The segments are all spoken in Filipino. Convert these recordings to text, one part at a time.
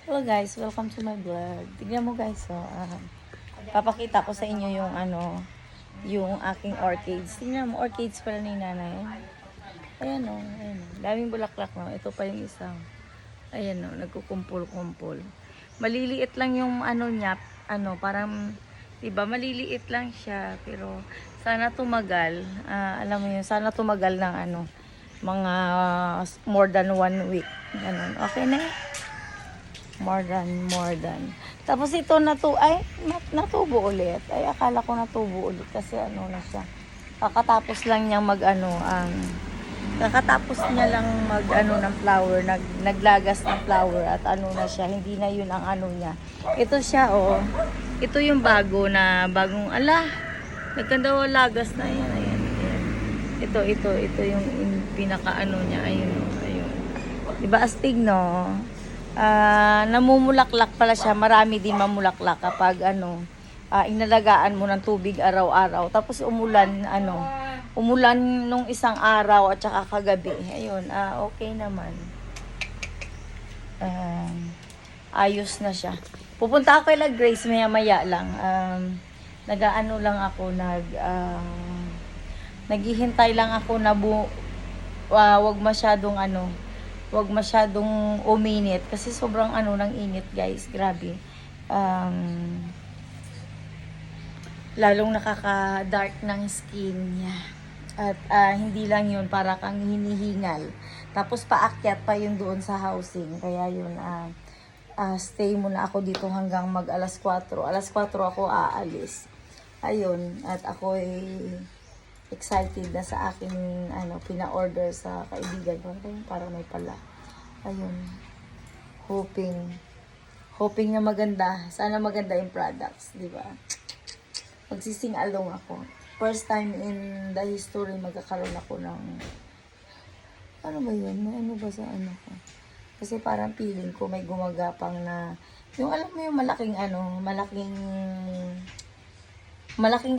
Hello guys, welcome to my vlog. Tignan mo guys, papakita ko sa inyo yung yung aking orchids. Tingnan mo, orchids pala ni nanay. Ayan o, ayan o. Daming bulaklak no. Ito pa yung isang. Ayan o, nagkukumpul-kumpul. Maliliit lang yung niya, parang, diba, maliliit lang siya. Pero, sana tumagal. Alam mo yun, sana tumagal ng mga more than 1 week. Ganun. Okay na. More than. Tapos ito natubo ulit. Ay, akala ko natubo ulit kasi na siya. Kakatapos lang niyang kakatapos niya lang ng flower, naglagas ng flower at na siya. Hindi na yun ang niya. Ito siya, oh. Ito yung bagong, nagkanda lagas na yan, ayan. Ito yung pinaka niya, ayun, oh, ayun. Diba astig, no? Namumulaklak pala siya. Marami din mamulaklak kapag inalagaan mo ng tubig araw-araw. Tapos umulan nung isang araw at saka kagabi. Ayun, okay naman. Ayos na siya. Pupunta ako kay Grace maya-maya lang. Lang ako, naghihintay lang ako na wag masyadong uminit kasi sobrang ng init guys, grabe. Lalong nakaka-dark ng skin niya. At hindi lang yun, para kang hinihingal. Tapos paakyat pa yun doon sa housing. Kaya yun, stay muna ako dito hanggang mag alas 4. Alas 4 ako aalis. Ayun, at ako excited na sa akin pina-order sa kaibigan ko. Parang may pala. Ayun. Hoping na maganda. Sana maganda yung products, di ba? Magsising along ako. First time in the history magkakaroon ako ng ano ba yun? Ano ba sa ko? Kasi parang feeling ko may gumagapang na yung alam mo yung malaking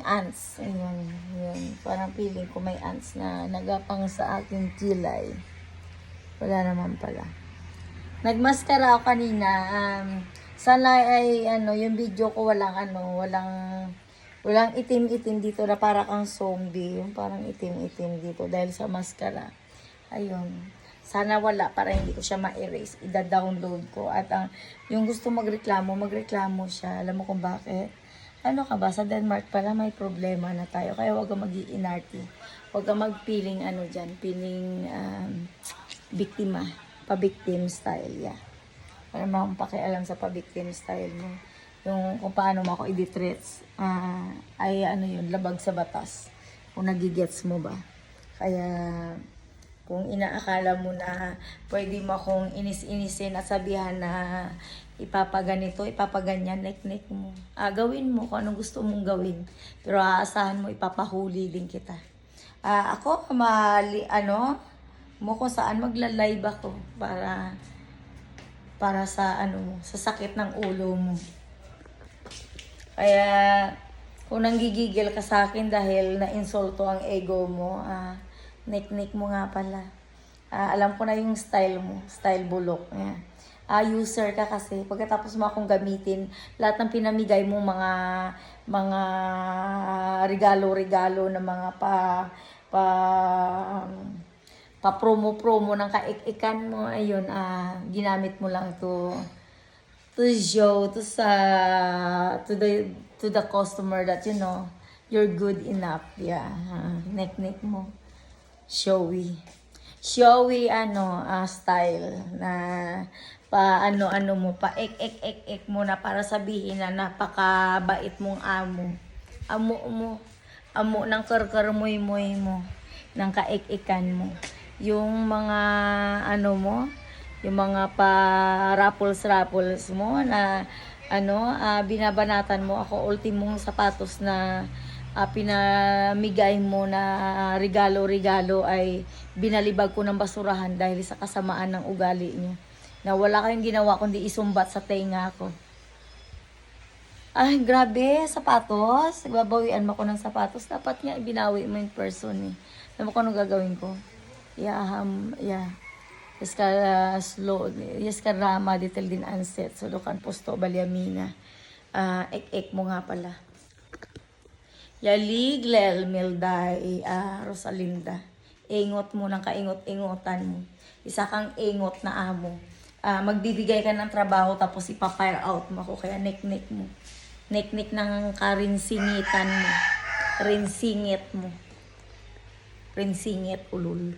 ants. Ayun, yun. Parang feeling ko may ants na nagapang sa aking kilay. Wala naman pala. Nagmaskara ako kanina. Sana ay yung video ko walang itim-itim dito na para kang zombie. Yung parang itim-itim dito dahil sa maskara. Ayun. Sana wala para hindi ko siya ma-erase. Ida-download ko. At yung gusto magreklamo siya. Alam mo kung bakit? Ano ka ba? Sa Denmark pala may problema na tayo. Kaya wag kang mag-i-inarty. Wag kang mag-feeling feeling biktima. Pa-victim style, yeah. Wala naman akong pakialam sa pa-victim style mo. Yung kung paano mo ako i-treats, ay yun, labag sa batas. Kung nagigets mo ba. Kaya, kung inaakala mo na pwede mo akong inis-inisin at sabihan na ipapaganito, ipapaganyan, nek mo. Gawin mo kung anong gusto mong gawin. Pero aasahan mo, ipapahuli din kita. Ako, mo kung saan magla-live ako para sa sa sakit ng ulo mo. Kaya, kung nanggigigil ka sa akin dahil na-insulto ang ego mo, nek mo nga pala. Alam ko na yung style mo, style bulok. Yeah. User ka kasi. Pagkatapos mo akong gamitin, lahat ng pinamigay mo mga regalo-regalo na mga promo ng kaikikan mo. Ayun, ginamit mo lang to show to the customer that you're good enough. Yeah, nek mo. Showy style na pa ek mo na para sabihin na napakabait mong amo ng karkarmoy mo ng kaikikan mo, yung mga yung mga pa raffles mo na binabanatan mo ako, ultimong sapatos na pinamigay mo na regalo ay binalibag ko ng basurahan dahil sa kasamaan ng ugali niyo. Na wala kayong ginawa kundi isumbat sa tenga ko. Ay, grabe, sapatos. Babawian mo ko ng sapatos. Dapat nga ibinawi mo yung person eh. Alam mo kung anong gagawin ko? Yeah. Yes ka slow, yes ka rama, detail din anset. So, dokan posto, balyamina. Ek-ek mo nga pala. Yalig, Lel, Milday, Rosalinda. Ingot mo ng kaingot-ingotan mo. Isa kang ingot na amo. Magbibigay ka ng trabaho tapos ipapire out mo ako. Kaya nek-nek mo. Nek-nek ng karinsingitan mo. Rinsingit mo. Rinsingit ulul.